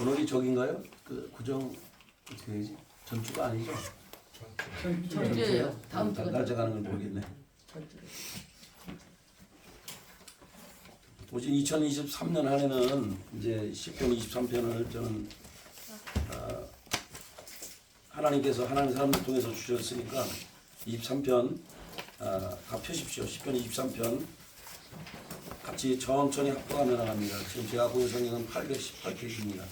오늘이 저긴가요? 그 구정 어떻게 해야지? 전주가 아니죠? 전주예요. 다음 주가 날짜 가는 걸 모르겠네. 전주. 오직 2023년 한 해는 이제 시편 23편을 저는 하나님께서 하나님 사람들 통해서 주셨으니까 23편 다 펴십시오. 시편 23편 같이 천천히 합독하며 나갑니다. 지금 제가 보는 성경은 818페이지입니다.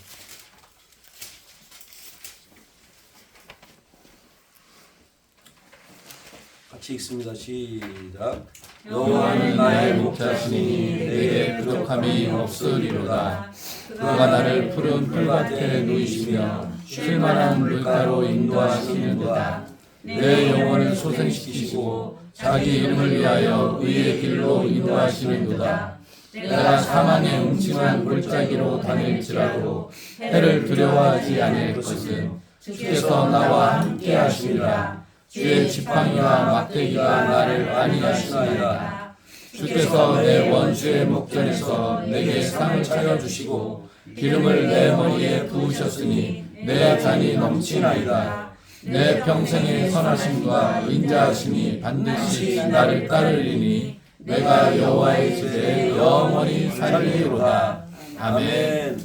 같이 읽습니다. 시작. 여호와는 나의 목자시니 내게 부족함이 없으리로다. 그가 나를 푸른 풀밭에 누이시며 쉴만한 물가로 인도하시는도다. 내 영혼을 소생시키시고 자기 이름을 위하여 의의 길로 인도하시는도다. 내가 사망의 음침한 골짜기로 다닐지라도 해를 두려워하지 않을 것은 주께서 나와 함께 하시리라. 주의 지팡이와 막대기가 나를 안위하시나이다. 주께서 내 원수의 목전에서 내게 상을 차려주시고 기름을 내 머리에 부으셨으니 내 잔이 넘치나이다. 내 평생의 선하심과 인자하심이 반드시 나를 따르리니 내가 여호와의 집에 영원히 살리리로다. 아멘.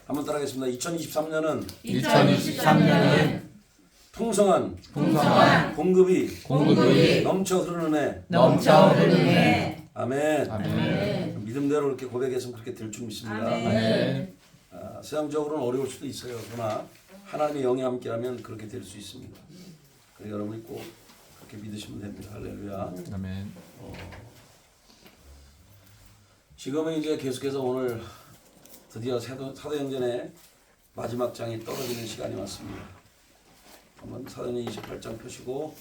한번 따라하겠습니다. 2023년은 2023년은 풍성한 공급이 넘쳐 흐르는 해. 아멘. 아멘. 믿음대로 이렇게 고백했으면 그렇게 될 줄 믿습니다. 아멘. 세상적으로는 어려울 수도 있어요. 그러나 하나님의 영이 함께하면 그렇게 될 수 있습니다. 그래서 여러분이 꼭 그렇게 믿으시면 됩니다. 할렐루야. 아멘. 지금은 이제 계속해서 오늘 드디어 사도행전의 마지막 장이 떨어지는 시간이 왔습니다. 한번 사도행전 28장 펴시고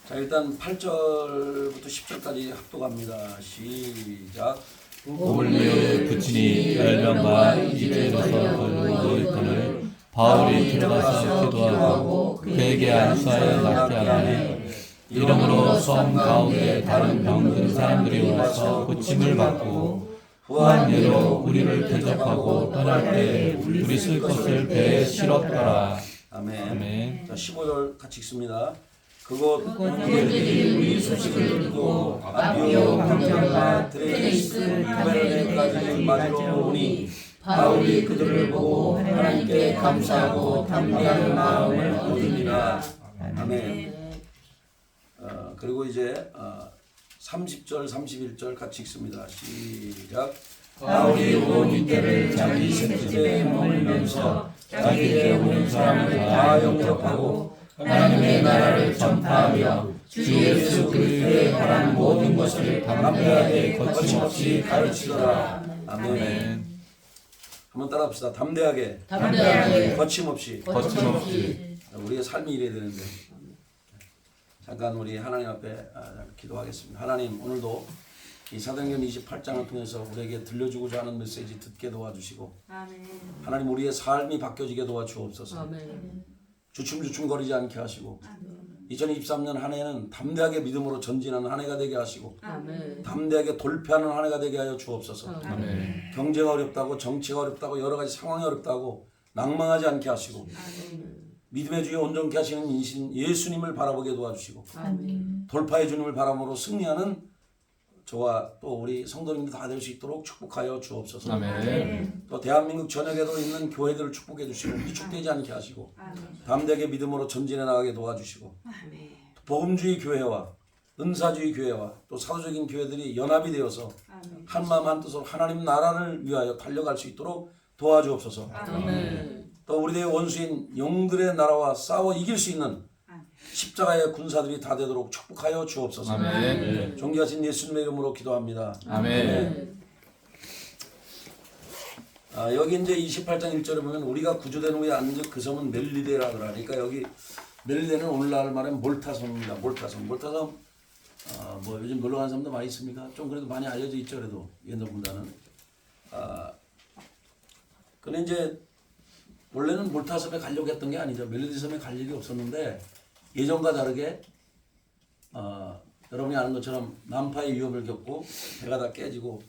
자, 일단 8절부터 10절까지 합독합니다. 시작. 고블리에 붙이니 열병과 이베에서 걸고 있거늘 바울이 들어가서 기도하고 그에게 안수하여 낫게 하매 이러므로 섬 가운데 다른 병든 사람들이 와서 고침을 받고 후한 예로 우리를 대접하고 떠날 때 우리 쓸 것을 배에 실었더라. 아멘. 아멘. 자, 15절 같이 읽습니다. 그곳 형제들이 우리 소식을 듣고 아비오 강정과 드레이스 유베르네까지 맞으러 오니 바울이 그들을 보고 하나님께 감사하고 담대한 마음을 얻으니라. 아멘. 그리고 이제 30절 31절 같이 읽습니다. 시작. 바울이 온 이때를 자기 집에 머물면서 자기에게 오는 사람을 다 영접하고 하나님의 나라를 전파하며 주 예수 그리스도의 바라는 모든 것을 담대하게 거침없이 가르치더라. 아멘. 한번 따라합시다. 담대하게 거침없이 우리의 삶이 이래야 되는데 잠깐 우리 하나님 앞에 기도하겠습니다. 하나님, 오늘도 이 사도행전 28장을 통해서 우리에게 들려주고자 하는 메시지 듣게 도와주시고 하나님, 우리의 삶이 바뀌어지게 도와주옵소서. 주춤주춤거리지 않게 하시고 2023년 한 해는 담대하게 믿음으로 전진하는 한 해가 되게 하시고 담대하게 돌파하는 한 해가 되게 하여 주옵소서. 경제가 어렵다고, 정치가 어렵다고, 여러 가지 상황이 어렵다고 낭망하지 않게 하시고 믿음의 주에 온전케 하시는 이신 예수님을 바라보게 도와주시고 돌파의 주님을 바라보므로 승리하는 저와 또 우리 성도님들 다 될 수 있도록 축복하여 주옵소서. 아멘. 또 대한민국 전역에도 있는 교회들을 축복해 주시고 위축되지 않게 하시고 담대하게 믿음으로 전진해 나가게 도와주시고 복음주의 교회와 은사주의 교회와 또 사도적인 교회들이 연합이 되어서 한마음 한뜻으로 하나님 나라를 위하여 달려갈 수 있도록 도와주옵소서. 또 우리의 원수인 영들의 나라와 싸워 이길 수 있는 십자가의 군사들이 다 되도록 축복하여 주옵소서. 아멘. 존귀하신 예수님의 이름으로 기도합니다. 아멘. 여기 이제 28장 1절에 보면 우리가 구조된 후에 앉은 그 섬은 멜리데라 그러니까 여기 멜리데는 오늘날 말하면 몰타섬입니다. 몰타섬 뭐 요즘 놀러 가는 사람도 많이 있습니까? 좀 그래도 많이 알려져 있죠. 그래도 옛날보다는. 근데 이제 원래는 몰타섬에 가려고 했던 게 아니죠. 멜로디섬에 갈 일이 없었는데 예전과 다르게 여러분이 아는 것처럼 난파의 위협을 겪고 배가 다 깨지고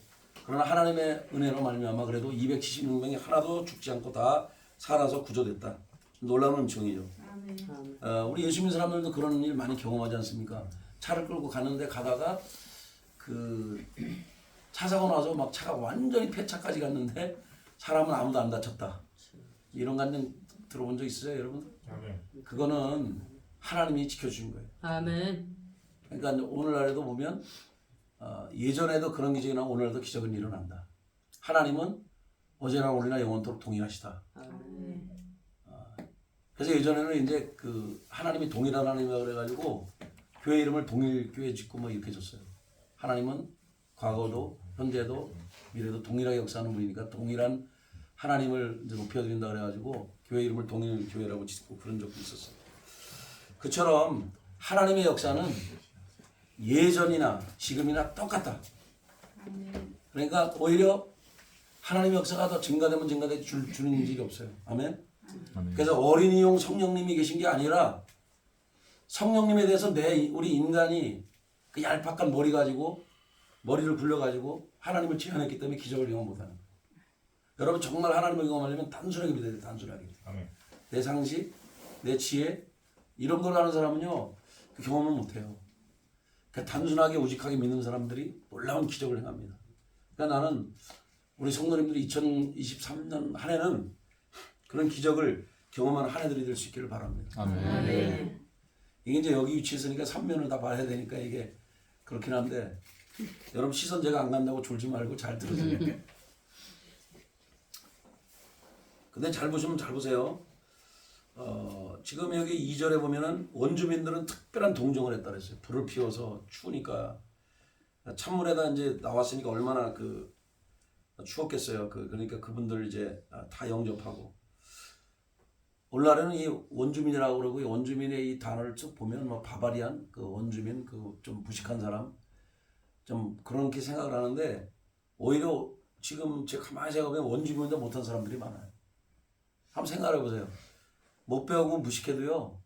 그러나 하나님의 은혜로 말미암아 그래도 276명이 하나도 죽지 않고 다 살아서 구조됐다. 놀라운 음성이죠. 우리 예수 믿는 사람들도 그런 일 많이 경험하지 않습니까? 차를 끌고 가는데 가다가 그 차 사고 나서 막 차가 완전히 폐차까지 갔는데 사람은 아무도 안 다쳤다. 이런 간증 들어본 적 있어요, 여러분? 그거는 하나님이 지켜주신 거예요. 아멘. 그러니까 오늘날에도 보면 예전에도 그런 기적이 나고 오늘날도 기적은 일어난다. 하나님은 어제나 오늘이나 영원토록 동일하시다. 아멘. 그래서 예전에는 이제 그 하나님이 동일한 하나님이라 그래가지고 교회 이름을 동일교회 짓고 뭐 이렇게 줬어요. 하나님은 과거도 현재도 미래도 동일하게 역사하는 분이니까 동일한 하나님을 이제 높여드린다 그래가지고 교회 이름을 동일교회라고 짓고 그런 적도 있었어요. 그처럼 하나님의 역사는 예전이나 지금이나 똑같다. 그러니까 오히려 하나님의 역사가 더 증가되면 증가돼 주는 일이 없어요. 아멘. 그래서 어린이용 성령님이 계신 게 아니라 성령님에 대해서 우리 인간이 그 얄팍한 머리 가지고 머리를 굴려가지고 하나님을 제한했기 때문에 기적을 경험 못하는 거예요. 여러분 정말 하나님을 경험하려면 단순하게 믿어야 돼요. 단순하게. 아멘. 내 상식, 내 지혜 이런 걸 하는 사람은요 그 경험을 못해요. 그러니까 단순하게 오직하게 믿는 사람들이 놀라운 기적을 행합니다. 그러니까 나는 우리 성도님들이 2023년 한 해는 그런 기적을 경험하는 한 해들이 될 수 있기를 바랍니다. 아멘. 이게 이제 여기 위치에 있으니까 3면을 다 봐야 되니까 이게 그렇긴 한데 여러분 시선 제가 안 간다고 졸지 말고 잘 들으세요. 근데 잘 보시면 잘 보세요. 지금 여기 2절에 보면은 원주민들은 특별한 동정을 했다 그랬어요. 불을 피워서 추우니까 찬물에다 이제 나왔으니까 얼마나 그 추웠겠어요. 그러니까 그분들 이제 다 영접하고 오늘날에는 이 원주민이라고 그러고 이 원주민의 이 단어를 쭉 보면 뭐 바바리안 그 원주민 그 좀 무식한 사람 좀 그렇게 생각을 하는데 오히려 지금 제가 가만히 생각해보면 원주민보다 못한 사람들이 많아요. 한번 생각해 보세요. 못 배우고 무식해도요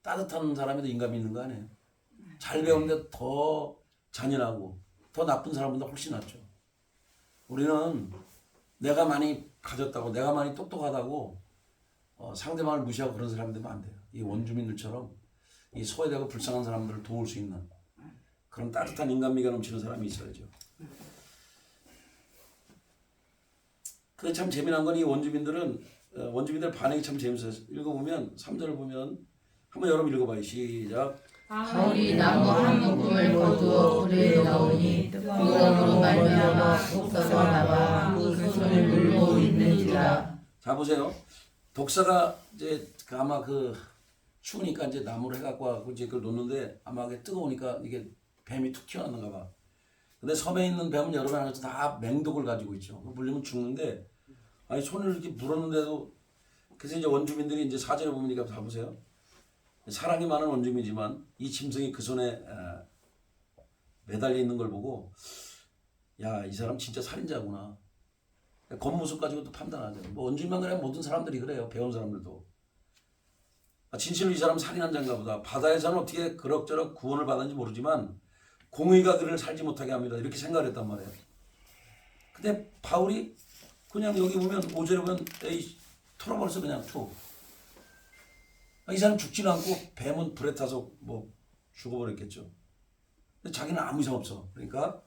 따뜻한 사람이 더 인감이 있는 거 아니에요? 잘 배우는데 더 잔인하고 더 나쁜 사람보다 훨씬 낫죠. 우리는 내가 많이 가졌다고 내가 많이 똑똑하다고 상대방을 무시하고 그런 사람이 되면 안 돼요. 이 원주민들처럼 이 소외되고 불쌍한 사람들을 도울 수 있는 그런 따뜻한 인간미가 넘치는 사람이 있어야죠. 그게 참 재미난 건 이 원주민들 반응이 참 재밌어요. 읽어보면 3절을 보면 한번 여러분 읽어봐요. 시작. 바울이 나무 한 묶음을 거두어 불에 넣으니 뜨거움으로 말미암아 독사가 나와 그 손을 물고 있는지라. 자 보세요. 독사가 이제 아마 추우니까 이제 나무를 해갖고 이제 그걸 놓는데 아마 그게 뜨거우니까 이게 뱀이 툭 튀어나왔는가 봐. 근데 섬에 있는 뱀은 여러분 아시죠? 다 맹독을 가지고 있죠. 물리면 죽는데 아니 손을 이렇게 물었는데도 그래서 이제 원주민들이 이제 4절에 보니까 다 보세요. 사랑이 많은 원주민이지만 이 짐승이 그 손에 매달려 있는 걸 보고 야, 이 사람 진짜 살인자구나. 겉모습 가지고도 판단하죠. 뭐 원주민만 그래 모든 사람들이 그래요. 배운 사람들도. 진실로 이 사람 살인한 자인가 보다. 바다에서는 어떻게 그럭저럭 구원을 받았는지 모르지만 공의가 그를 살지 못하게 합니다. 이렇게 생각을 했단 말이에요. 근데 바울이 그냥 여기 보면 5절에 보면 에이 털어버려서 그냥 툭. 이 사람 죽지는 않고 뱀은 불에 타서 뭐 죽어버렸겠죠. 근데 자기는 아무 이상 없어. 그러니까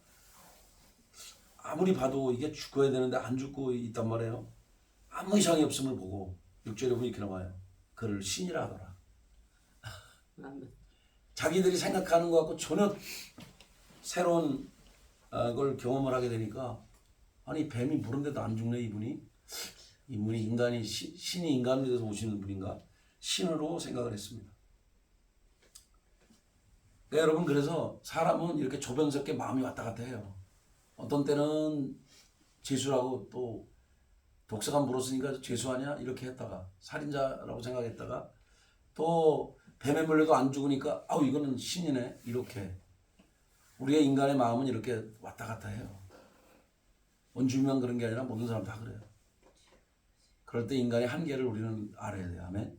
아무리 봐도 이게 죽어야 되는데 안 죽고 있단 말이에요. 아무 이상이 없음을 보고 6절에 보면 이렇게 나와요. 그를 신이라 하더라. 자기들이 생각하는 것 같고 전혀 새로운 걸 경험을 하게 되니까 아니 뱀이 물은데도 안 죽네 이분이 인간이 신이 인간이 돼서 오시는 분인가 신으로 생각을 했습니다. 네, 여러분 그래서 사람은 이렇게 조변스럽게 마음이 왔다 갔다 해요. 어떤 때는 죄수라고 또 독사가 물었으니까 죄수하냐 이렇게 했다가 살인자라고 생각했다가 또 뱀에 물려도 안 죽으니까 아우 이거는 신이네 이렇게 우리의 인간의 마음은 이렇게 왔다 갔다 해요. 원주민만 그런 게 아니라 모든 사람 다 그래요. 그럴 때 인간의 한계를 우리는 알아야 돼요. 아멘.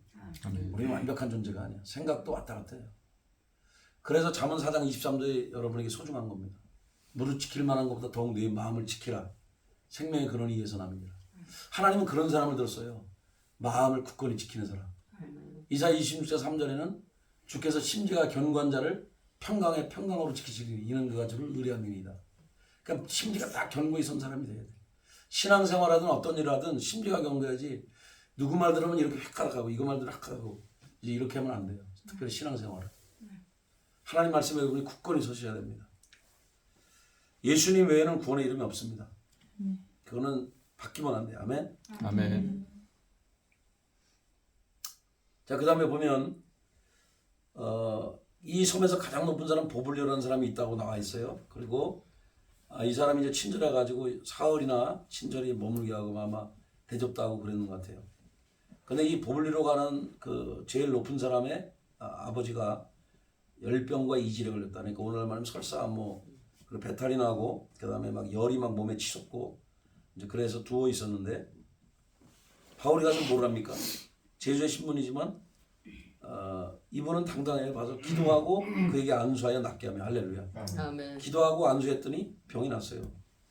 우리는 완벽한 존재가 아니야. 생각도 왔다 갔다 해요. 그래서 잠언 4장 23절에 여러분에게 소중한 겁니다. 무릇 지킬 만한 것보다 더욱 네 마음을 지키라. 생명의 근원이 이에서 남이니라. 하나님은 그런 사람을 들었어요. 마음을 굳건히 지키는 사람. 이사야 26장 3절에는 주께서 심지가 견고한 자를 평강에 평강으로 지키시리니 이는 그가 주를 의뢰함이니이다. 그러니까 심지가 딱 견고히 선 사람이 돼야 돼. 신앙생활하든 어떤 일을 하든 심지가 견고해야지. 누구 말 들으면 이렇게 획가락하고 이거 말 들으면 획가락하고 이제 이렇게 하면 안 돼요. 특별히 신앙생활은. 하나님 말씀에 여러분이 굳건히 서셔야 됩니다. 예수님 외에는 구원의 이름이 없습니다. 그거는 바뀌면 안 돼요. 아멘. 아멘. 자, 그 다음에 보면 이 섬에서 가장 높은 사람 보블리오라는 사람이 있다고 나와 있어요. 그리고 이 사람이 이제 친절해 가지고 사흘이나 친절히 머물게 하고 아마 대접도 하고 그랬는 것 같아요. 근데 이 보블리로 가는 그 제일 높은 사람의 아버지가 열병과 이질에 걸렸다. 그러니까 오늘날 말하면 설사 뭐 배탈이 나고 그다음에 막 열이 막 몸에 치솟고 이제 그래서 누워 있었는데 바울이 가서 뭘 합니까? 제주의 신분이지만 이분은 당당해요. 봐서 기도하고 그에게 안수하여 낫게 하며 할렐루야. 아멘. 기도하고 안수했더니 병이 났어요.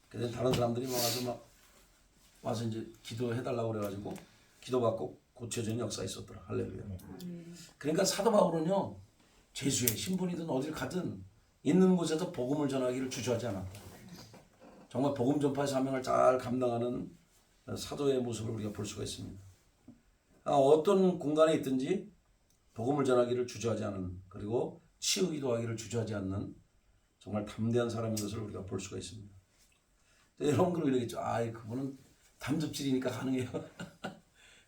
그래서 다른 사람들이 와서 이제 기도해달라고 그래가지고 기도받고 고쳐지는 역사 있었더라. 할렐루야. 그러니까 사도 바울은요 제주의 신분이든 어딜 가든 있는 곳에서 복음을 전하기를 주저하지 않았다. 정말 복음 전파의 사명을 잘 감당하는 사도의 모습을 우리가 볼 수가 있습니다. 어떤 공간에 있든지 복음을 전하기를 주저하지 않은, 그리고 치유기도 하기를 주저하지 않는 정말 담대한 사람인 것을 우리가 볼 수가 있습니다. 여러분 그럼 이러겠죠. 그분은 담즙질이니까 가능해요.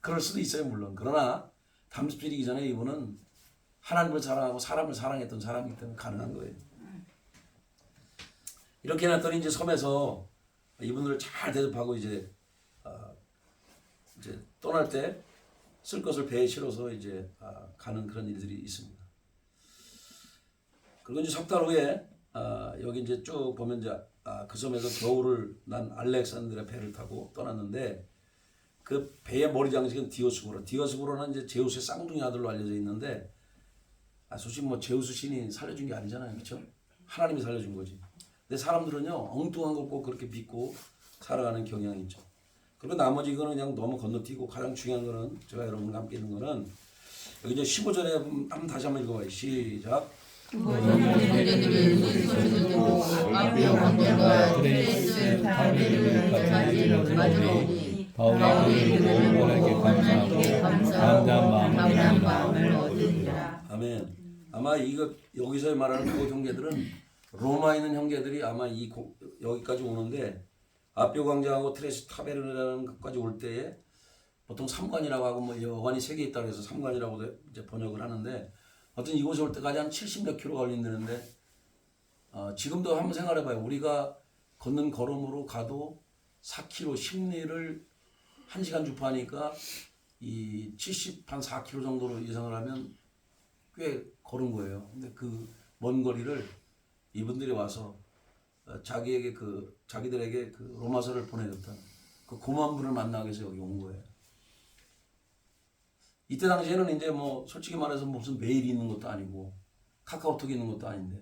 그럴 수도 있어요 물론. 그러나 담즙질이기 전에 이분은 하나님을 사랑하고 사람을 사랑했던 사람이기 때문에 가능한 거예요. 이렇게 해놨더니 이제 섬에서 이분들을 잘 대접하고 이제 떠날 때 쓸 것을 배에 실어서 이제 가는 그런 일들이 있습니다. 그리고 이제 석 달 후에 여기 이제 쭉 보면 이제 그 섬에서 겨울을 난 알렉산드리아 배를 타고 떠났는데 그 배의 머리 장식은 디오스고로. 디오스고로는 이제 제우스의 쌍둥이 아들로 알려져 있는데 솔직히 뭐 제우스 신이 살려준 게 아니잖아요, 그렇죠? 하나님이 살려준 거지. 근데 사람들은요 엉뚱한 걸 꼭 그렇게 믿고 살아가는 경향이 있죠. 그리고 나머지 이거는 그냥 너무 건너뛰고 가장 중요한 거는 제가 여러분과 함께 있는 거는 여기 이제 15절에 한번 다시 한번 읽어봐요. 시작. 바울이 그들에게 감사하고 담대한 마음을 얻으리라. 아멘. 아마 이거 여기서 말하는 그 형제들은 로마에 있는 형제들이 아마 여기까지 오는데 아뼈 광장하고 트레스 타베르라는 것까지 올 때에 보통 3관이라고 하고 뭐 여관이 3개 있다고 해서 3관이라고 이제 번역을 하는데 어떤 이곳에 올 때까지 한 70몇 킬로 걸린다는데 지금도 한번 생각해봐요. 우리가 걷는 걸음으로 가도 4킬로 심리를 1시간 주파하니까 이 70 한 4킬로 정도로 예상을 하면 꽤 걸은 거예요. 근데 그 먼 거리를 이분들이 와서 자기들에게 그 로마서를 보내줬던 그 고마운 분을 만나기 위해서 여기 온 거예요. 이때 당시에는 이제 뭐 솔직히 말해서 무슨 메일이 있는 것도 아니고 카카오톡이 있는 것도 아닌데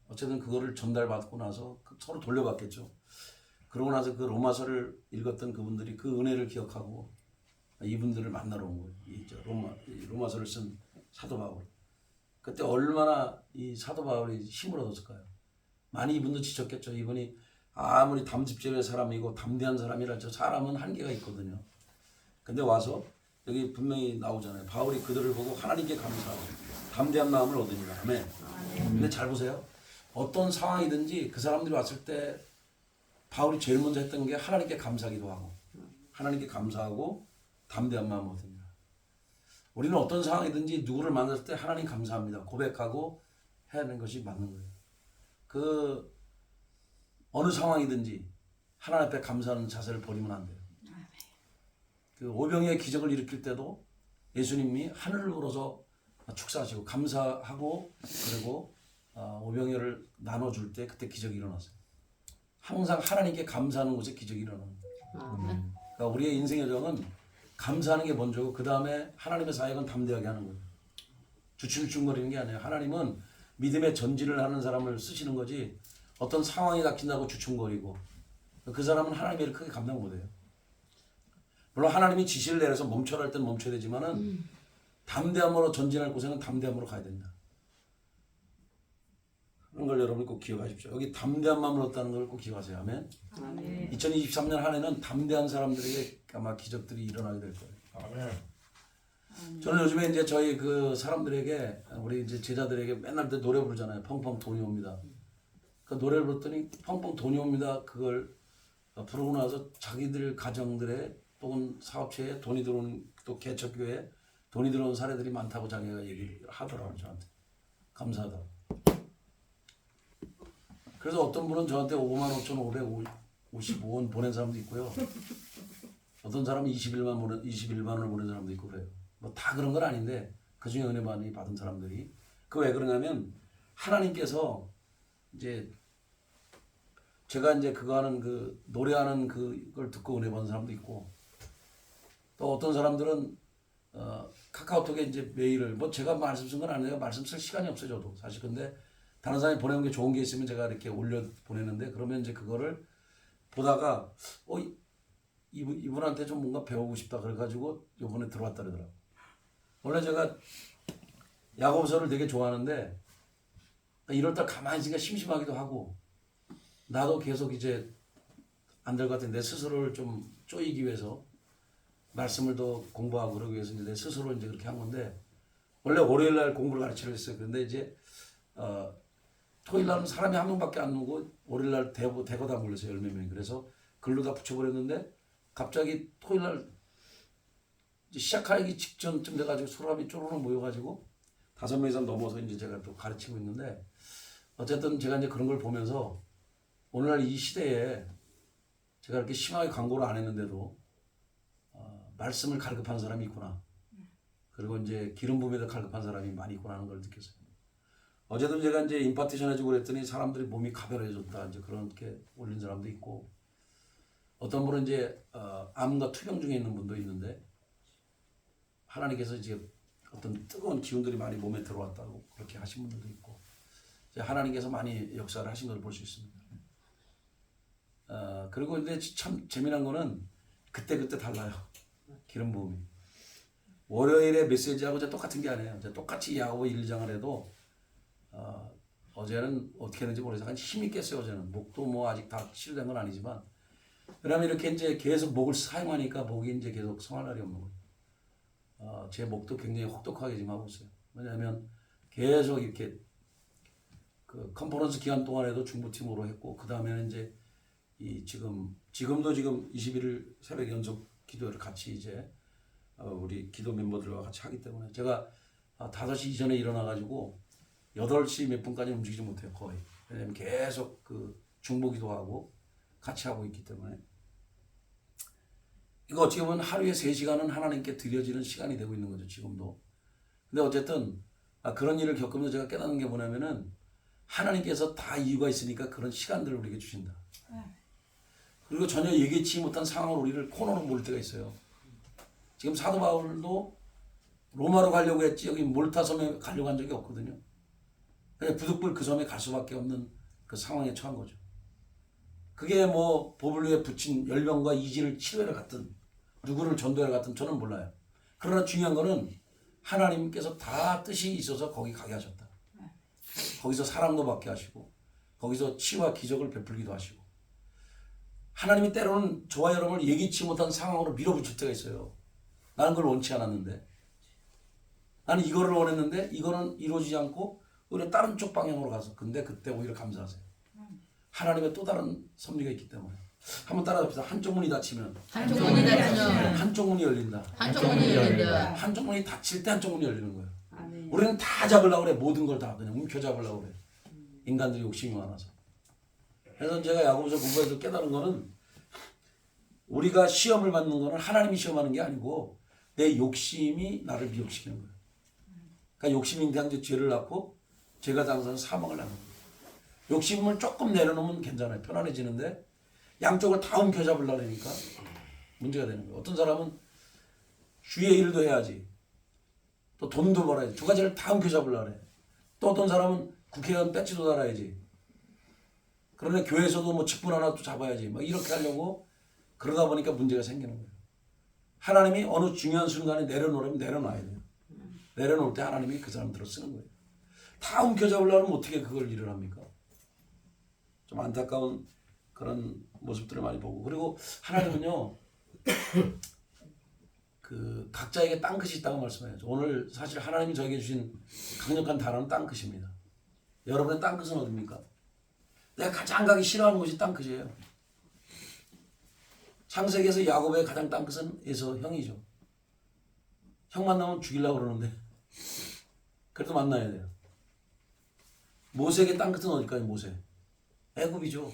어쨌든 그거를 전달받고 나서 서로 돌려받겠죠. 그러고 나서 그 로마서를 읽었던 그분들이 그 은혜를 기억하고 이분들을 만나러 온 거예요. 이 로마서를 쓴 사도 바울. 그때 얼마나 이 사도 바울이 힘을 얻었을까요? 많이 이분도 지쳤겠죠. 이분이 아무리 담즙질의 사람이고 담대한 사람이라 저 사람은 한계가 있거든요. 근데 와서 여기 분명히 나오잖아요. 바울이 그들을 보고 하나님께 감사하고 담대한 마음을 얻으니라. 아멘. 근데 잘 보세요. 어떤 상황이든지 그 사람들이 왔을 때 바울이 제일 먼저 했던 게 하나님께 감사하기도 하고 하나님께 감사하고 담대한 마음을 얻으니라. 우리는 어떤 상황이든지 누구를 만났을 때 하나님 감사합니다. 고백하고 해야 하는 것이 맞는 거예요. 그 어느 상황이든지 하나님 앞에 감사하는 자세를 버리면 안 돼요. 그 오병이의 기적을 일으킬 때도 예수님이 하늘을 불어서 축사하시고 감사하고 그리고 오병이어를 나눠줄 때 그때 기적이 일어났어요. 항상 하나님께 감사하는 곳에 기적이 일어나는 거예요. 그러니까 우리의 인생 여정은 감사하는 게 먼저고 그 다음에 하나님의 사역은 담대하게 하는 거예요. 주춤주춤거리는 게 아니에요. 하나님은 믿음의 전진을 하는 사람을 쓰시는 거지 어떤 상황이 닥친다고 주춤거리고 그 사람은 하나님의 일을 크게 감당 못해요. 물론 하나님이 지시를 내려서 멈춰라 할 때는 멈춰야 되지만은 담대함으로 전진할 곳에는 담대함으로 가야 된다. 그런 걸 여러분이 꼭 기억하십시오. 여기 담대한 마음을 얻다는 걸 꼭 기억하세요. 아멘. 아멘. 2023년 한 해는 담대한 사람들에게 아마 기적들이 일어나게 될 거예요. 아멘. 저는 요즘에 이제 저희 그 사람들에게 우리 이제 제자들에게 맨날 노래 부르잖아요. 펑펑 돈이 옵니다. 그 노래를 부르더니 펑펑 돈이 옵니다. 그걸 부르고 나서 자기들 가정들의 또는 사업체에 돈이 들어오는 또 개척교회에 돈이 들어온 사례들이 많다고 자기가 얘기를 하더라고요. 저한테. 감사하다고. 그래서 어떤 분은 저한테 55,555원 보낸 사람도 있고요. 어떤 사람은 21만 원을 보낸 사람도 있고 그래요. 뭐 다 그런 건 아닌데 그 중에 은혜 많이 받은 사람들이 그 왜 그러냐면 하나님께서 이제 제가 이제 그거 하는 그 노래하는 그걸 듣고 은혜 받은 사람도 있고 또 어떤 사람들은 카카오톡에 이제 메일을 뭐 제가 말씀 쓴 건 아니에요. 말씀 쓸 시간이 없어요 저도 사실. 근데 다른 사람이 보내는 게 좋은 게 있으면 제가 이렇게 올려 보내는데 그러면 이제 그거를 보다가 이분한테 좀 뭔가 배우고 싶다 그래가지고 요번에 들어왔다 그러더라고. 원래 제가 야고보서를 되게 좋아하는데 1월달 가만히 있으니까 심심하기도 하고 나도 계속 이제 안 될 것 같은 내 스스로를 좀 쪼이기 위해서 말씀을 더 공부하고 그러기 위해서 이제 내 스스로 이제 그렇게 한 건데 원래 월요일날 공부를 가르치려 했어요. 그런데 이제 토요일날은 사람이 한 명밖에 안 오고 월요일날 대거 다 몰렸어요. 10몇 명이. 그래서 글로 다 붙여버렸는데 갑자기 토요일날 시작하기 직전쯤 돼가지고 사람이 쪼르륵 모여가지고 5명 이상 넘어서 이제 제가 또 가르치고 있는데 어쨌든 제가 이제 그런 걸 보면서 오늘날 이 시대에 제가 이렇게 심하게 광고를 안 했는데도 말씀을 갈급한 사람이 있구나. 그리고 이제 기름 부음에도 갈급한 사람이 많이 있구나 하는 걸 느꼈어요. 어제도 제가 이제 임파티션 해주고 그랬더니 사람들이 몸이 가벼워졌다. 이제 그렇게 올린 사람도 있고 어떤 분은 이제 암과 투병 중에 있는 분도 있는데 하나님께서 이제 어떤 뜨거운 기운들이 많이 몸에 들어왔다고 그렇게 하신 분들도 있고 이제 하나님께서 많이 역사를 하신 걸 볼 수 있습니다. 그리고 근데 참 재미난 거는 그때 달라요. 기름 부음이. 월요일에 메시지하고 이제 똑같은 게 아니에요. 이제 똑같이 야고보 1장을 해도 어제는 어떻게 했는지 모르겠어요. 한 힘이 깼어요. 어제는 목도 뭐 아직 다 치료된 건 아니지만 그다음에 이렇게 이제 계속 목을 사용하니까 목이 이제 계속 성할 날이 없는 거예요. 제 목도 굉장히 혹독하게 지금 하고 있어요. 왜냐하면 계속 이렇게 그 컨퍼런스 기간 동안에도 중부팀으로 했고 그 다음에는 이제 지금도 21일 새벽 연속 기도를 같이 이제 우리 기도 멤버들과 같이 하기 때문에 제가 5시 이전에 일어나가지고 8시 몇 분까지 움직이지 못해요 거의. 왜냐면 계속 그 중보기도 하고 같이 하고 있기 때문에 이거 어떻게 보면 하루에 3시간은 하나님께 드려지는 시간이 되고 있는 거죠 지금도. 근데 어쨌든 그런 일을 겪으면서 제가 깨닫는 게 뭐냐면은 하나님께서 다 이유가 있으니까 그런 시간들을 우리에게 주신다. 그리고 전혀 예기치 못한 상황으로 우리를 코너로 몰 때가 있어요. 지금 사도 바울도 로마로 가려고 했지 여기 몰타 섬에 가려고 한 적이 없거든요. 그냥 부득불 그 섬에 갈 수밖에 없는 그 상황에 처한 거죠. 그게 뭐 법을 위해 붙인 열병과 이지를 치료하러 갔든 누구를 전도하러 갔든 저는 몰라요. 그러나 중요한 거는 하나님께서 다 뜻이 있어서 거기 가게 하셨다. 거기서 사랑도 받게 하시고 거기서 치유와 기적을 베풀기도 하시고 하나님이 때로는 저와 여러분을 예기치 못한 상황으로 밀어붙일 때가 있어요. 나는 그걸 원치 않았는데 나는 이거를 원했는데 이거는 이루어지지 않고 오히려 다른 쪽 방향으로 가서 근데 그때 오히려 감사하세요. 하나님의 또 다른 섭리가 있기 때문에 한번 따라합시다. 한쪽 문이 닫히면 한쪽 문이 닫히면 한쪽 문이 열린다. 한쪽 문이 열린다. 한쪽 문이 닫힐 때 한쪽 문이 열리는 거예요. 아멘. 우리는 다 잡으려고 그래. 모든 걸 다 그냥 움켜잡으려고 그래. 인간들이 욕심이 많아서. 그래서 제가 야고보서 공부해서 깨달은 거는 우리가 시험을 받는 거는 하나님이 시험하는 게 아니고 내 욕심이 나를 미혹시키는 거예요. 그러니까 욕심이 인생에 죄를 낳고 죄가 장사는 사망을 낳는 거예요. 욕심을 조금 내려놓으면 괜찮아요. 편안해지는데 양쪽을 다 움켜잡으려니까 문제가 되는 거예요. 어떤 사람은 주의 일도 해야지. 또 돈도 벌어야지. 두 가지를 다 움켜잡으려고 해. 또 어떤 사람은 국회의원 배지도 달아야지. 그러나 교회에서도 뭐 직분 하나 또 잡아야지. 막 이렇게 하려고 그러다 보니까 문제가 생기는 거예요. 하나님이 어느 중요한 순간에 내려놓으면 내려놔야 돼요. 내려놓을 때 하나님이 그 사람들을 쓰는 거예요. 다 움켜잡으려면 어떻게 그걸 일을 합니까? 좀 안타까운 그런 모습들을 많이 보고, 그리고 하나님은요 그 각자에게 땅끝이 있다고 말씀해요. 오늘 사실 하나님이 저에게 주신 강력한 단어는 땅끝입니다. 여러분의 땅끝은 어디입니까? 내가 가장 가기 싫어하는 곳이 땅끝이에요. 창세기에서 야곱의 가장 땅끝은 에서 형이죠. 형 만나면 죽이려고 그러는데 그래도 만나야 돼요. 모세의 땅끝은 어디까지? 모세 애굽이죠.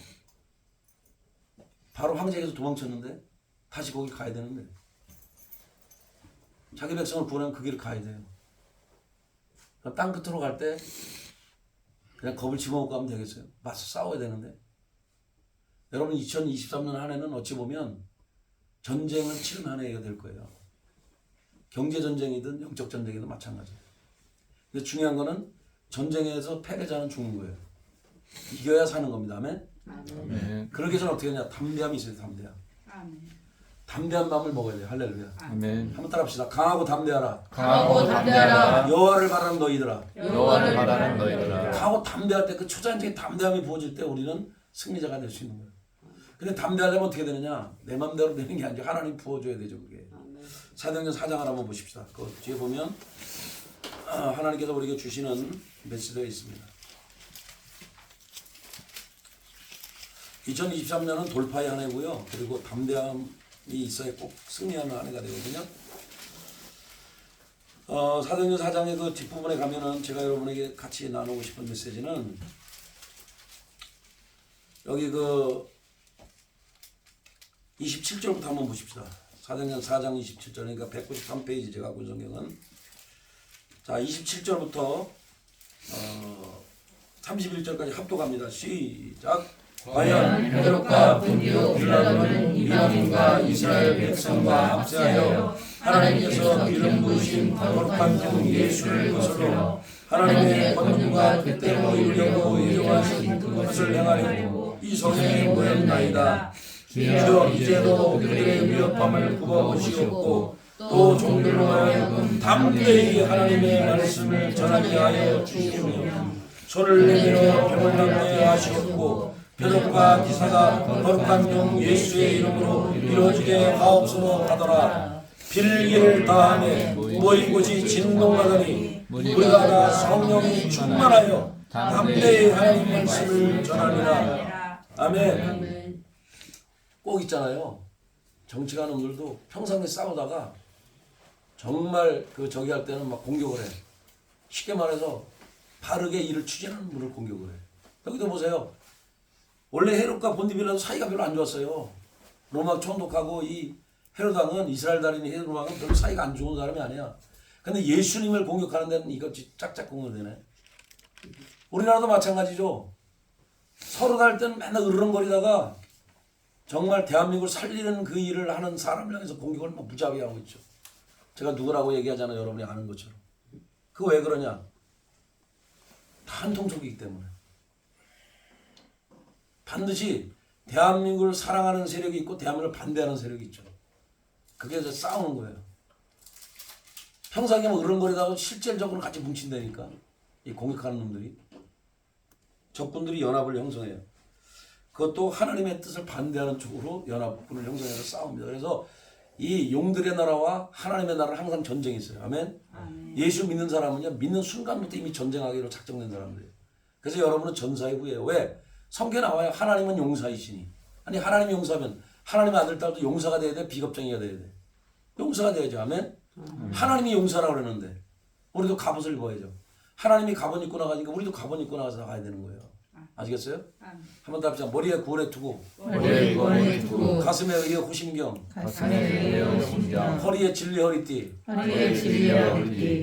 바로 황제에게서 도망쳤는데 다시 거기 가야 되는데 자기 백성을 구원하면 그 길을 가야 돼요. 땅 끝으로 갈 때 그냥 겁을 집어먹고 가면 되겠어요? 맞서 싸워야 되는데. 여러분 2023년 한 해는 어찌 보면 전쟁을 치른 한 해가 될 거예요. 경제전쟁이든 영적 전쟁이든 마찬가지예요. 근데 중요한 거는 전쟁에서 패배자는 죽는 거예요. 이겨야 사는 겁니다. 아멘? 아멘. 그러기 위해서는 어떻게 하냐? 담대함이 있어요. 담대함. 담대한 마음을 먹어야 돼요. 할렐루야. 아멘. 한번 따라합시다. 강하고 담대하라. 강하고 담대하라. 여호와를 바라는 너희들아. 여호와를 바라는 너희들아. 강하고 담대할 때 그 초자연적인 담대함이 부어질 때 우리는 승리자가 될 수 있는 거예요. 근데 담대하려면 어떻게 되느냐? 내 맘대로 되는 게 아니라 하나님 부어줘야 되죠. 그게. 사도행전 4장을 한번 보십시다. 그 뒤에 보면 하나님께서 우리에게 주시는 메시지가 있습니다. 2023년은 돌파의 한 해고요. 그리고 담대함이 있어야 꼭 승리하는 한 해가 되거든요. 사도행전 4장의 그 뒷부분에 가면은 제가 여러분에게 같이 나누고 싶은 메시지는 여기 그 27절부터 한번 보십시다. 사도행전 4장 27절, 그러니까 193페이지 제가 본 성경은. 자, 27절부터 31절까지 합독합니다. 시작. 과연 헤롯과 본디오 빌라도는 이방인과 이스라엘 백성과 합세하여 하나님께서 이름 부으신 거룩한 종 예수를 거스려 하나님의 권능과 뜻대로 이루려고 인정하신 그것을 행하려고 이 성에 모였나이다. 주여 이제도 그들의 위협함을 굽어보시옵고 또 종들로 하여금 담대히 하나님의 말씀을 전하게 하여 주시오며 손을 내밀어 병을 낫게 하시옵고 표적과 기사가 거룩한 종 예수의 이름으로 이루어지게 하옵소서 하더라. 빌기를 다하며 모인 곳이 진동하더니 우리가 다 성령이 충만하여 담대히 하나님 말씀을 전하리라. 아멘. 꼭 있잖아요. 정치가 놈들도 평상시에 싸우다가 정말 그 저기 할 때는 막 공격을 해. 쉽게 말해서 바르게 일을 추진하는 분을 공격을 해. 여기도 보세요. 원래 헤롯과 본디빌라도 사이가 별로 안 좋았어요. 로마 총독하고 이 헤롯왕은 이스라엘 달인이 헤롯왕은 별로 사이가 안 좋은 사람이 아니야. 근데 예수님을 공격하는 데는 이것이 짝짝 공격되네. 우리나라도 마찬가지죠. 서로 다닐 때는 맨날 으르렁거리다가 정말 대한민국을 살리는 그 일을 하는 사람을 향해서 공격을 막 무지하게 하고 있죠. 제가 누구라고 얘기하잖아요. 여러분이 아는 것처럼. 그거 왜 그러냐? 다 한통속이기 때문에. 반드시 대한민국을 사랑하는 세력이 있고 대한민국을 반대하는 세력이 있죠. 그게 이제 싸우는 거예요. 평상시에 뭐 으르렁거리다가 실질적으로 같이 뭉친다니까. 이 공격하는 놈들이. 적군들이 연합을 형성해요. 그것도 하나님의 뜻을 반대하는 쪽으로 연합군을 형성해서 싸웁니다. 그래서 이 용들의 나라와 하나님의 나라는 항상 전쟁이 있어요. 아멘? 예수 믿는 사람은요, 믿는 순간부터 이미 전쟁하기로 작정된 사람들이에요. 그래서 여러분은 전사이부예요. 왜? 성경에 나와요. 하나님은 용사이시니. 아니, 하나님이 용사면 하나님의 아들, 딸도 용사가 돼야 돼? 비겁정이가 돼야 돼? 용사가 돼야죠. 아멘? 하나님이 용사라고 그러는데 우리도 갑옷을 입어야죠. 하나님이 갑옷 입고 나가니까 우리도 갑옷 입고 나가서 나가야 되는 거예요. 아시겠어요? 한번 더 합시다. 머리에 구원의 투구, 가슴에 의의 호심경, 허리에 진리 허리띠,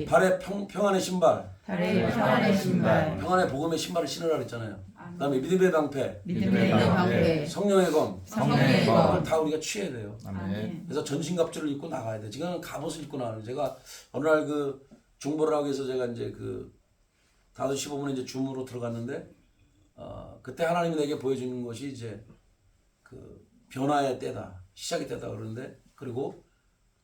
발에 평안의 신발, 발에 평안의 신발, 평안의 복음의 신발을 신으라 그랬잖아요. 그다음에 믿음의 방패, 믿음의 방패, 성령의 검, 성령의 검. 이걸 다 우리가 취해야 돼요. 아멘. 그래서 전신갑주를 입고 나가야 돼. 지금 갑옷을 입고 나가는. 제가 어느 날 그 중보를 하기 위해서 제가 이제 그 5시 15분에 이제 줌으로 들어갔는데 그때 하나님이 내게 보여주는 것이 이제 그 변화의 때다, 시작의 때다 그러는데, 그리고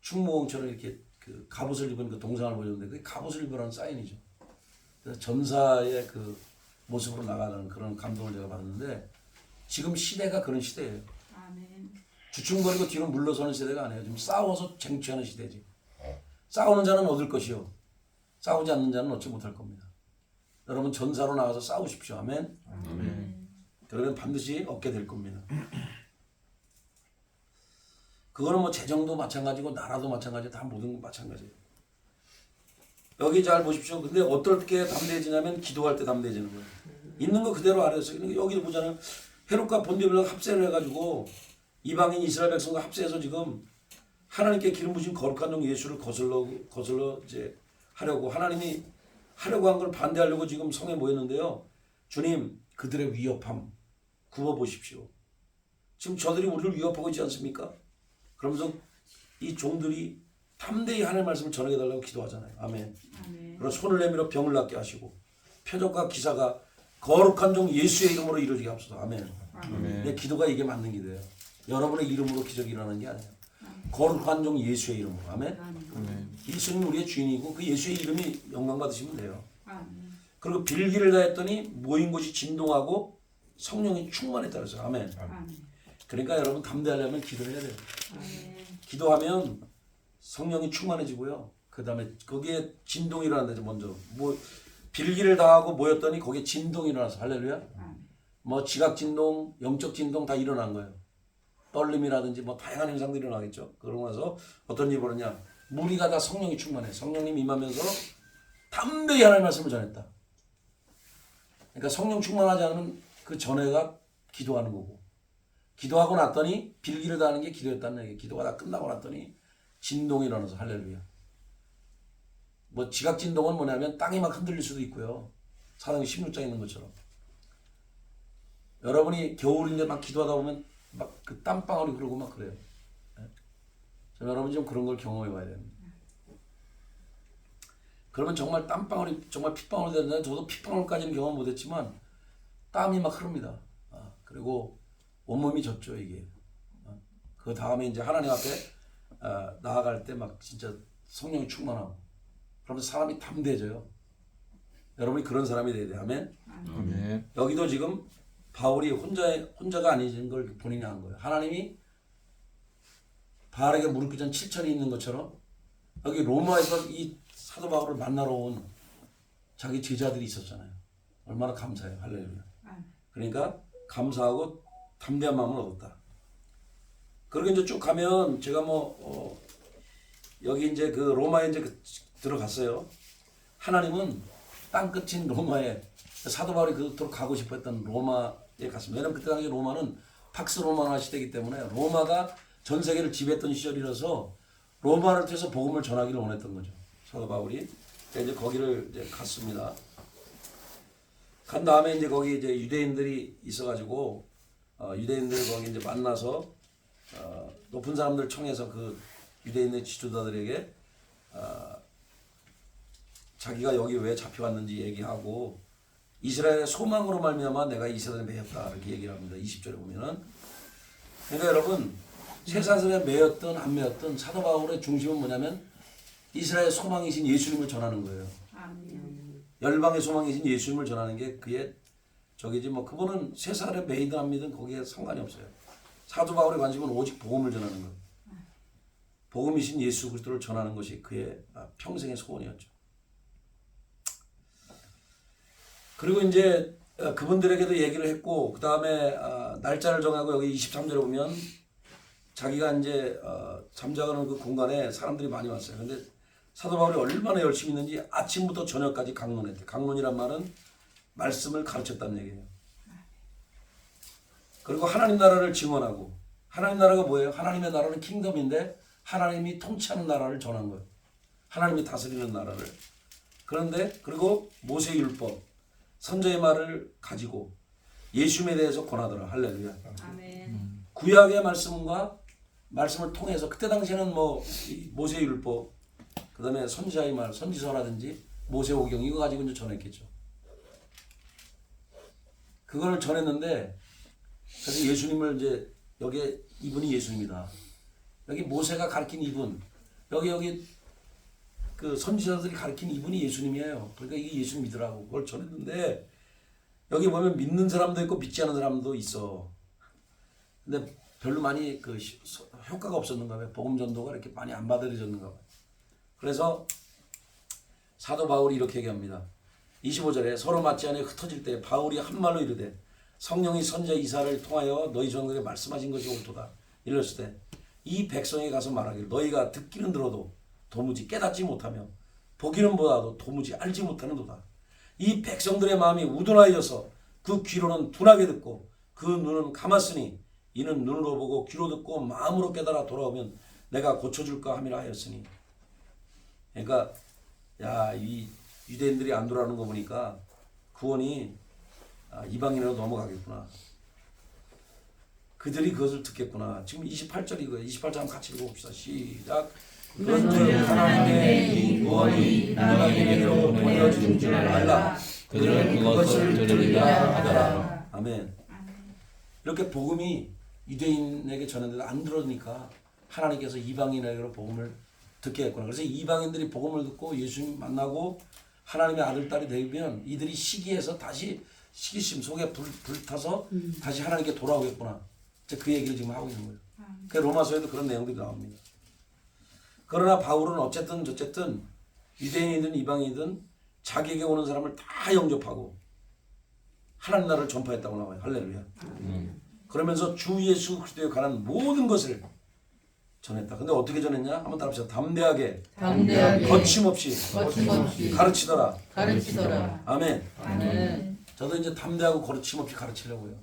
충무공처럼 이렇게 그 갑옷을 입은 그 동상을 보여줬는데 그게 갑옷을 입으라는 사인이죠. 그래서 전사의 그 모습으로 나가는 그런 감동을 제가 받았는데, 지금 시대가 그런 시대예요. 주춤거리고 뒤로 물러서는 시대가 아니에요. 지금 싸워서 쟁취하는 시대지. 싸우는 자는 얻을 것이요, 싸우지 않는 자는 얻지 못할 겁니다. 여러분 전사로 나가서 싸우십시오. 아멘. 그러면 반드시 얻게 될 겁니다. 그거는 뭐 재정도 마찬가지고 나라도 마찬가지고 다 모든 거 마찬가지예요. 여기 잘 보십시오. 근데 어떻게 담대해지냐면 기도할 때 담대해지는 거예요. 있는 거 그대로 알아서. 여기 보잖아요. 헤롯과 본디빌라가 합세를 해가지고 이방인 이스라엘 백성과 합세해서 지금 하나님께 기름 부신 거룩한 종 예수를 거슬러 이제 하려고, 하나님이 하려고 한 걸 반대하려고 지금 성에 모였는데요. 주님, 그들의 위협함 구워 보십시오. 지금 저들이 우리를 위협하고 있지 않습니까? 그러면서 이 종들이 담대히 하나님의 말씀을 전하게 달라고 기도하잖아요. 아멘. 그리고 손을 내밀어 병을 낫게 하시고 표적과 기사가 거룩한 종 예수의 이름으로 이루어지게 하소서. 아멘. 내 기도가 이게 맞는 기도예요. 여러분의 이름으로 기적이 일어나는 게 아니에요. 거룩한 종 예수의 이름으로. 아멘. 예수님 우리의 주인이고 그 예수의 이름이 영광 받으시면 돼요. 그리고 빌기를 다했더니 모인 곳이 진동하고 성령이 충만했다 그랬어요. 아멘. 그러니까 여러분 담대하려면 기도를 해야 돼요. 기도하면 성령이 충만해지고요. 그 다음에 거기에 진동이 일어난다죠. 먼저 뭐 빌기를 다하고 모였더니 거기에 진동이 일어나서, 할렐루야. 뭐 지각 진동, 영적 진동 다 일어난 거예요. 떨림이라든지 뭐 다양한 현상들이 일어나겠죠. 그러고 나서 어떤 일이 벌어졌냐, 무리가 다 성령이 충만해. 성령님 임하면서 담대히 하나님의 말씀을 전했다. 그러니까 성령 충만하지 않으면 그 전에가 기도하는 거고, 기도하고 났더니 빌기를 다하는 게 기도였다는 얘기. 기도가 다 끝나고 났더니 진동이 일어나서, 할렐루야. 뭐 지각 진동은 뭐냐면 땅이 막 흔들릴 수도 있고요. 사도행 16장에 있는 것처럼. 여러분이 겨울인데 막 기도하다 보면 막 그 땀방울이 흐르고 막 그래요. 여러분 좀 그런 걸 경험해 봐야 됩니다. 그러면 정말 땀방울이 정말 핏방울이 되는데, 저도 핏방울까지는 경험 못했지만 땀이 막 흐릅니다. 그리고 온몸이 젖죠 이게. 그 다음에 이제 하나님 앞에 나아갈 때 막 진짜 성령이 충만하고, 그러면서 사람이 담대해져요. 여러분이 그런 사람이 돼야 돼요. 아멘. 아멘. 여기도 지금 바울이 혼자가 아닌 걸 본인이 한 거예요. 하나님이 바알에게 무릎 꿇은 7천이 있는 것처럼 여기 로마에서 이 사도 바울을 만나러 온 자기 제자들이 있었잖아요. 얼마나 감사해요. 할렐루야. 그러니까 감사하고 담대한 마음을 얻었다. 그리고 이제 쭉 가면 제가 여기 이제 그 로마에 이제 들어갔어요. 하나님은 땅 끝인 로마에, 사도 바울이 그토록 가고 싶어 했던 로마에 갔습니다. 왜냐면 그때 당시 로마는 팍스 로마나 시대이기 때문에 로마가 전 세계를 지배했던 시절이라서 로마를 통해서 복음을 전하기를 원했던 거죠. 사도 바울이. 이제 거기를 이제 갔습니다. 간 다음에 이제 거기 이제 유대인들이 있어가지고 유대인들 거기 이제 만나서 높은 사람들 청해서 그 유대인의 지도자들에게 자기가 여기 왜 잡혀왔는지 얘기하고, 이스라엘의 소망으로 말미암아 내가 이스라엘에 매였다 이렇게 얘기를 합니다. 20절에 보면은. 그러니까 여러분 세상에 매였든 안 매였든 사도 바울의 중심은 뭐냐면 이스라엘의 소망이신 예수님을 전하는 거예요. 열방의 소망이신 예수님을 전하는 게 그의 저기지. 뭐 그분은 세상에 매이든 안 매이든 거기에 상관이 없어요. 사도 바울의 관심은 오직 복음을 전하는 거예요. 복음이신 예수 그리스도를 전하는 것이 그의 평생의 소원이었죠. 그리고 이제 그분들에게도 얘기를 했고, 그 다음에 날짜를 정하고 여기 23절에 보면 자기가 이제 잠자가는 그 공간에 사람들이 많이 왔어요. 근데 사도 바울이 얼마나 열심히 있는지 아침부터 저녁까지 강론했대. 강론이란 말은 말씀을 가르쳤다는 얘기예요. 그리고 하나님 나라를 증언하고, 하나님 나라가 뭐예요? 하나님의 나라는 킹덤인데 하나님이 통치하는 나라를 전한 거예요. 하나님이 다스리는 나라를. 그런데 그리고 모세 율법, 선지자의 말을 가지고 예수님에 대해서 권하더라. 할렐루야. 아멘. 구약의 말씀과 말씀을 통해서 그때 당시에는 뭐 모세 율법, 그다음에 선지자의 말, 선지서라든지 모세오경 이거 가지고 이제 전했겠죠. 그걸 전했는데 그래서 예수님을 이제 여기 이분이 예수님이다. 여기 모세가 가르친 이분, 여기 그 선지자들이 가르친 이분이 예수님이에요. 그러니까 이게 예수님 믿으라고 그걸 전했는데 여기 보면 믿는 사람도 있고 믿지 않는 사람도 있어. 근데 별로 많이 그 효과가 없었는가 봐요. 복음 전도가 이렇게 많이 안 받아들여졌는가 봐요. 그래서 사도 바울이 이렇게 얘기합니다. 25절에 서로 맞지 않아 흩어질 때 바울이 한 말로 이르되 성령이 선지자 이사를 통하여 너희 전에게 말씀하신 것이 옳도다. 이랬을 때 이 백성에 가서 말하기를 너희가 듣기는 들어도 도무지 깨닫지 못하며 보기는 보아도 도무지 알지 못하는도다. 이 백성들의 마음이 우둔하여서 그 귀로는 둔하게 듣고 그 눈은 감았으니 이는 눈으로 보고 귀로 듣고 마음으로 깨달아 돌아오면 내가 고쳐줄까 함이라 하였으니. 그러니까 이 유대인들이 안 돌아오는 거 보니까 구원이 이방인으로 넘어가겠구나. 그들이 그것을 듣겠구나. 지금 28절 이거예요. 28절 한번 같이 읽어봅시다. 시작. 그런즉 하나님의 이 구원이 이방인에게로 보내어진 줄 알라. 그들은 그것을 들으리라 하더라. 아멘. 이렇게 복음이 유대인에게 전했는데 안 들으니까 하나님께서 이방인에게로 복음을 듣게 했구나. 그래서 이방인들이 복음을 듣고 예수님 만나고 하나님의 아들 딸이 되면 이들이 시기해서 다시 시기심 속에 불타서 다시 하나님께 돌아오겠구나. 그 얘기를 지금 하고 있는 거예요. 그 로마서에도 그런 내용들이 나옵니다. 그러나 바울은 어쨌든 유대인이든 이방인이든 자기에게 오는 사람을 다 영접하고 하나님 나라를 전파했다고 나와요. 할렐루야. 그러면서 주 예수 그리스도에 관한 모든 것을 전했다. 근데 어떻게 전했냐? 한번 따라합시다. 담대하게 거침없이 가르치더라. 아멘. 저도 이제 담대하고 거침없이 가르치려고요.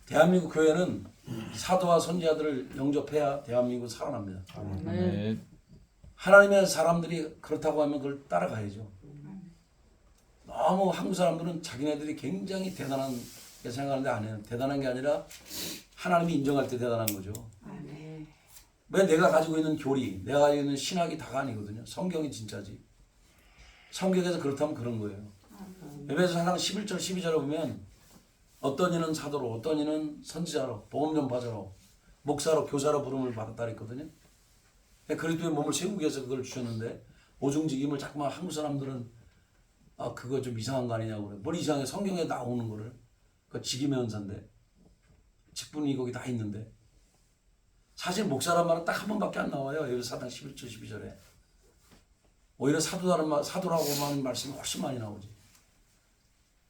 대한민국 교회는 사도와 선지자들을 영접해야 대한민국 살아납니다. 하나님의 사람들이 그렇다고 하면 그걸 따라가야죠. 너무 한국 사람들은 자기네들이 굉장히 대단한 게 생각하는데 안 해요. 대단한 게 아니라 하나님이 인정할 때 대단한 거죠. 왜 내가 가지고 있는 교리, 내가 가지고 있는 신학이 다가 아니거든요. 성경이 진짜지. 성경에서 그렇다면 그런 거예요. 에베소 4장 11절 12절에 보면 어떤 이는 사도로, 어떤 이는 선지자로, 복음 전파자로, 목사로, 교사로 부름을 받았다 그랬거든요. 그리스도의 몸을 세우기 위해서 그걸 주셨는데 오중직임을 자꾸만 한국 사람들은 그거 좀 이상한 거 아니냐고 그래. 뭘 이상해. 성경에 나오는 거를. 그 직임의 은사인데 직분이 거기 다 있는데 사실 목사란 말은 딱 한 번밖에 안 나와요. 여기 사장 11절 12절에. 오히려 사도라고 하는 말씀이 훨씬 많이 나오지.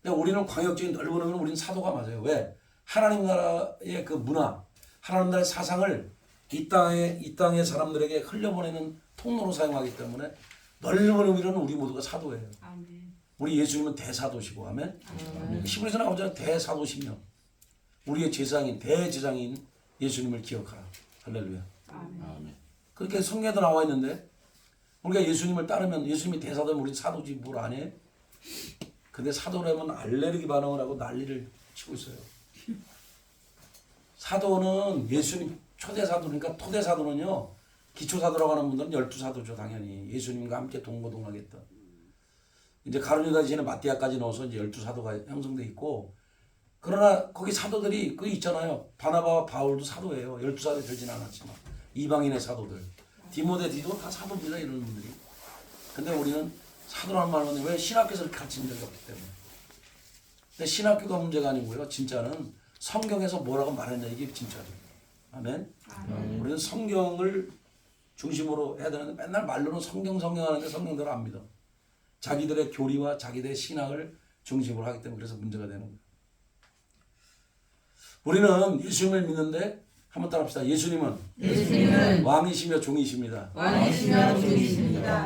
근데 우리는 광역적인 넓은 의미는 우리는 사도가 맞아요. 왜? 하나님 나라의 그 문화, 하나님 나라의 사상을 이 땅의 사람들에게 흘려보내는 통로로 사용하기 때문에 넓은 의미로는 우리 모두가 사도예요. 아멘. 우리 예수님은 대사도시고, 아멘. 시부에서 나오잖아요. 대사도시며 우리의 제사장인 대제사장인 예수님을 기억하라. 할렐루야. 아멘. 그렇게 성경에도 나와 있는데 우리가 예수님을 따르면 예수님이 대사도면 우리 사도지 뭘 안 해? 근데 사도라면 알레르기 반응을 하고 난리를 치고 있어요. 사도는 예수님 초대사도니까 토대사도는요. 기초사도라고 하는 분들은 12사도죠. 당연히 예수님과 함께 동거동락했던. 이제 가룟유다 지시는 마띠아까지 넣어서 이제 12사도가 형성돼 있고, 그러나 거기 사도들이 그 있잖아요. 바나바와 바울도 사도예요. 12사도 되진 않았지만 이방인의 사도들, 디모데 디도 다 사도입니다. 이런 분들이. 근데 우리는 사도라는 말은 왜 신학교에서 가르친 적이 없기 때문에. 근데 신학교가 문제가 아니고요. 진짜는 성경에서 뭐라고 말했냐 이게 진짜죠. 아멘. 우리는 성경을 중심으로 해야 되는데 맨날 말로는 성경 하는데 성경대로 안 믿어. 자기들의 교리와 자기들의 신학을 중심으로 하기 때문에 그래서 문제가 되는 거예요. 우리는 예수님을 믿는데 한번 따라합시다. 예수님은 왕이시며 종이십니다.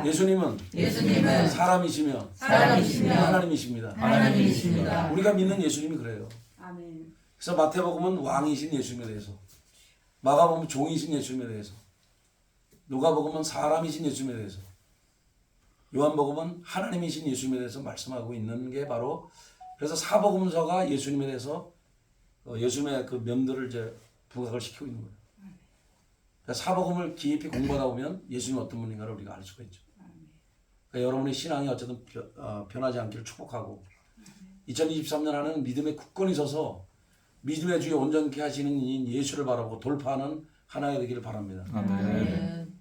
예수님은 사람이시며 하나님이십니다. 우리가 믿는 예수님이 그래요. 아멘. 그래서 마태복음은 왕이신 예수님에 대해서, 마가복음은 종이신 예수님에 대해서, 누가복음은 사람이신 예수님에 대해서, 요한복음은 하나님이신 예수님에 대해서 말씀하고 있는 게 바로 그래서 사복음서가 예수님에 대해서 예수님의 그 면들을 이제 부각을 시키고 있는 거예요. 그러니까 사복음을 깊이 공부하다 보면 예수님이 어떤 분인가를 우리가 알 수가 있죠. 그러니까 여러분의 신앙이 어쨌든 변하지 않기를 축복하고 2023년 안에는 믿음의 굳건히 서서 믿음의 주에 온전케 하시는 이 예수를 바라보고 돌파하는 하나가 되기를 바랍니다.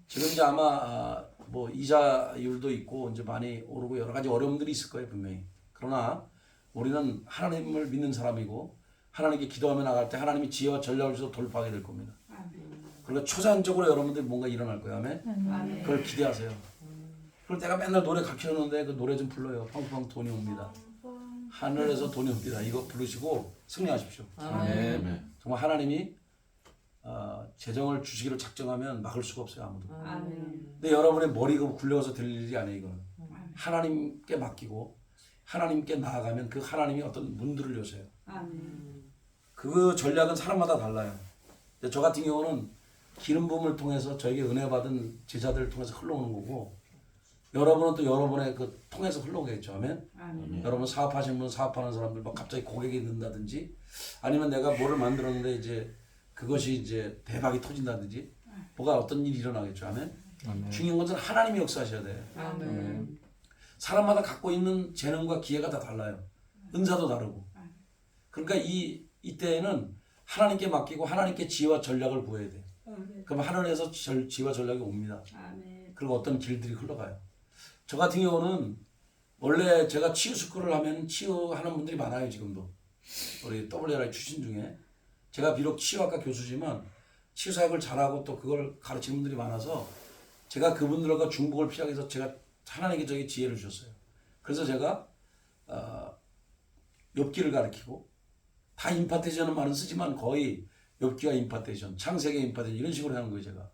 지금 이제 아마 뭐 이자율도 있고 이제 많이 오르고 여러 가지 어려움들이 있을 거예요 분명히. 그러나 우리는 하나님을 믿는 사람이고 하나님께 기도하며 나갈 때 하나님이 지혜와 전략을 주셔서 돌파하게 될 겁니다. 그러니까 초산적으로 여러분들이 뭔가 일어날 거예요. 아멘. 그걸 기대하세요. 그럴 때가 맨날 노래 가르쳤는데 그 노래 좀 불러요. 팡팡 돈이 옵니다. 하늘에서 돈이 옵니다. 이거 부르시고 승리하십시오. 정말 하나님이 재정을 주시기로 작정하면 막을 수가 없어요 아무도. 근데 여러분의 머리가 굴려서 될 일이 아니에요 이거는. 하나님께 맡기고 하나님께 나아가면 그 하나님이 어떤 문들을 여세요. 그 전략은 사람마다 달라요. 근데 저 같은 경우는 기름 부음을 통해서 저에게 은혜 받은 제자들을 통해서 흘러오는 거고 여러분은 또 여러분의 그 통해서 흘러오겠죠. 아멘. 여러분 사업하시는 분 사업하는 사람들 막 갑자기 고객이 는다든지 아니면 내가 뭐를 만들었는데 이제 그것이 이제 대박이 터진다든지 뭐가 어떤 일이 일어나겠죠. 아멘. 중요한 것은 하나님이 역사하셔야 돼요. 사람마다 갖고 있는 재능과 기회가 다 달라요. 은사도 다르고. 그러니까 이때에는 하나님께 맡기고 하나님께 지혜와 전략을 구해야 돼요. 그럼 하늘에서 지혜와 전략이 옵니다. 그리고 어떤 길들이 흘러가요. 저 같은 경우는 원래 제가 치유 스쿨을 하면 치유하는 분들이 많아요. 지금도 우리 WRI 출신 중에 제가 비록 치유학과 교수지만 치유사역을 잘하고 또 그걸 가르치는 분들이 많아서 제가 그분들과 중복을 피하기 위해서 제가 하나님께 저에게 지혜를 주셨어요. 그래서 제가 욥기를 가르치고 다 임파테이션은 말은 쓰지만 거의 욥기와 임파테이션, 창세기 임파테이션 이런 식으로 하는 거예요 제가.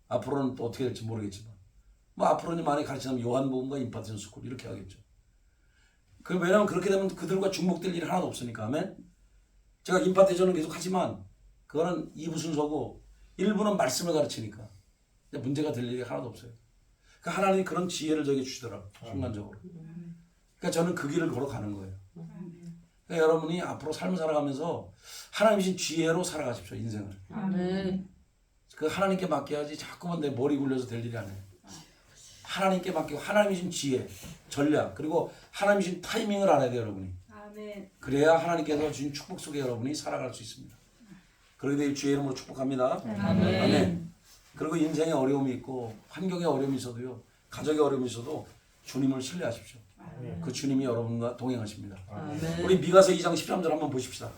앞으로는 또 어떻게 될지 모르겠지만 뭐 앞으로는 많이 가르치면 요한복음과 임파테이션 스쿨 이렇게 하겠죠. 왜냐하면 그렇게 되면 그들과 중복될 일이 하나도 없으니까. 아멘. 제가 임파테이션은 계속 하지만 그거는 2부 순서고 1부는 말씀을 가르치니까 문제가 될 일이 하나도 없어요. 그러니까 하나님이 그런 지혜를 저에게 주시더라고요. 순간적으로. 그러니까 저는 그 길을 걸어가는 거예요. 그러니까 여러분이 앞으로 삶을 살아가면서 하나님이신 지혜로 살아가십시오. 인생을. 그 하나님께 맡겨야지 자꾸만 내 머리 굴려서 될 일이 아니에요. 하나님께 맡기고 하나님이신 지혜, 전략 그리고 하나님이신 타이밍을 알아야 돼요. 여러분이. 그래야 하나님께서 주신 축복 속에 여러분이 살아갈 수 있습니다. 그러기 때문에 주의 이름으로 축복합니다. 아멘. 그리고 인생에 어려움이 있고 환경에 어려움이 있어도요. 가정에 어려움이 있어도 주님을 신뢰하십시오. 그 주님이 여러분과 동행하십니다. 우리 미가서 2장 13절 한번 보십시다.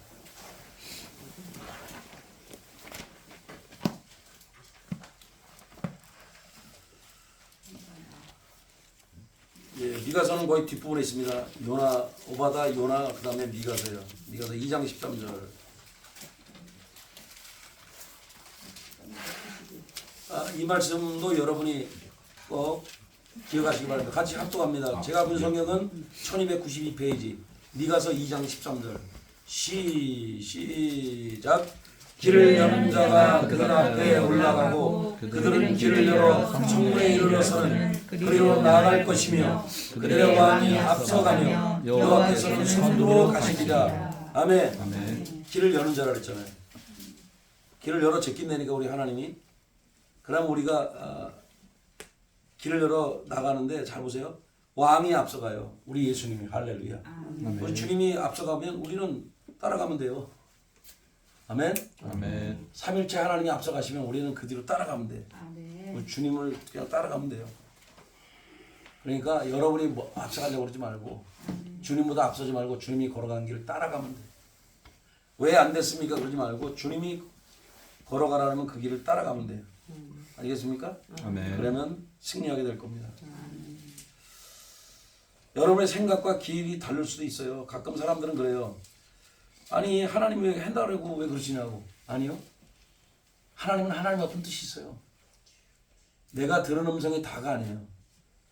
예, 미가서는 거의 뒷부분에 있습니다. 요나, 오바다, 요나, 그 다음에 미가서예요. 미가서 2장 13절. 이 말씀도 여러분이 꼭 기억하시기 바랍니다. 같이 합독합니다. 제가 본 성경은 1292페이지 미가서 2장 13절 시작. 길을 여는 자가 그들 앞에 올라가고 그들은 길을 열어 성문에 이르러서는 그리로 나아갈 것이며 그들의 왕이 앞서가며 여호와께서는 선두로 가시리라. 아멘. 길을 여는 자라 그랬잖아요. 길을 열어 제낀다니까 우리 하나님이. 그럼 우리가 길을 열어 나가는데 잘 보세요. 왕이 앞서가요. 우리 예수님이. 할렐루야. 우리 주님이 앞서가면 우리는 따라가면 돼요. 아멘. 삼일체 하나님이 앞서가시면 우리는 그 뒤로 따라가면 돼요. 우리 주님을 그냥 따라가면 돼요. 그러니까 여러분이 뭐 앞서가려고 그러지 말고 주님보다 앞서지 말고 주님이 걸어가는 길을 따라가면 돼요. 왜 안 됐습니까? 그러지 말고 주님이 걸어가라면 그 길을 따라가면 돼요. 알겠습니까? 그러면 승리하게 될 겁니다. 여러분의 생각과 길이 다를 수도 있어요. 가끔 사람들은 그래요. 아니 하나님이 왜 한다고 왜 그러시냐고. 아니요. 하나님은 하나님의 어떤 뜻이 있어요. 내가 들은 음성이 다가 아니에요.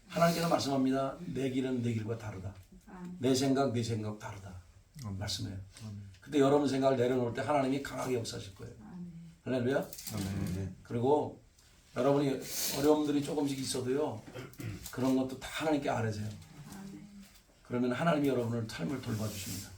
하나님께서 말씀합니다. 내 길은 내 길과 다르다. 내 생각 내 생각 다르다. 말씀해요. 근데 여러분 생각을 내려놓을 때 하나님이 강하게 역사하실 거예요. 할렐루야. 그리고 여러분이 어려움들이 조금씩 있어도요, 그런 것도 다 하나님께 아뢰세요. 그러면 하나님이 여러분을 삶을 돌봐주십니다.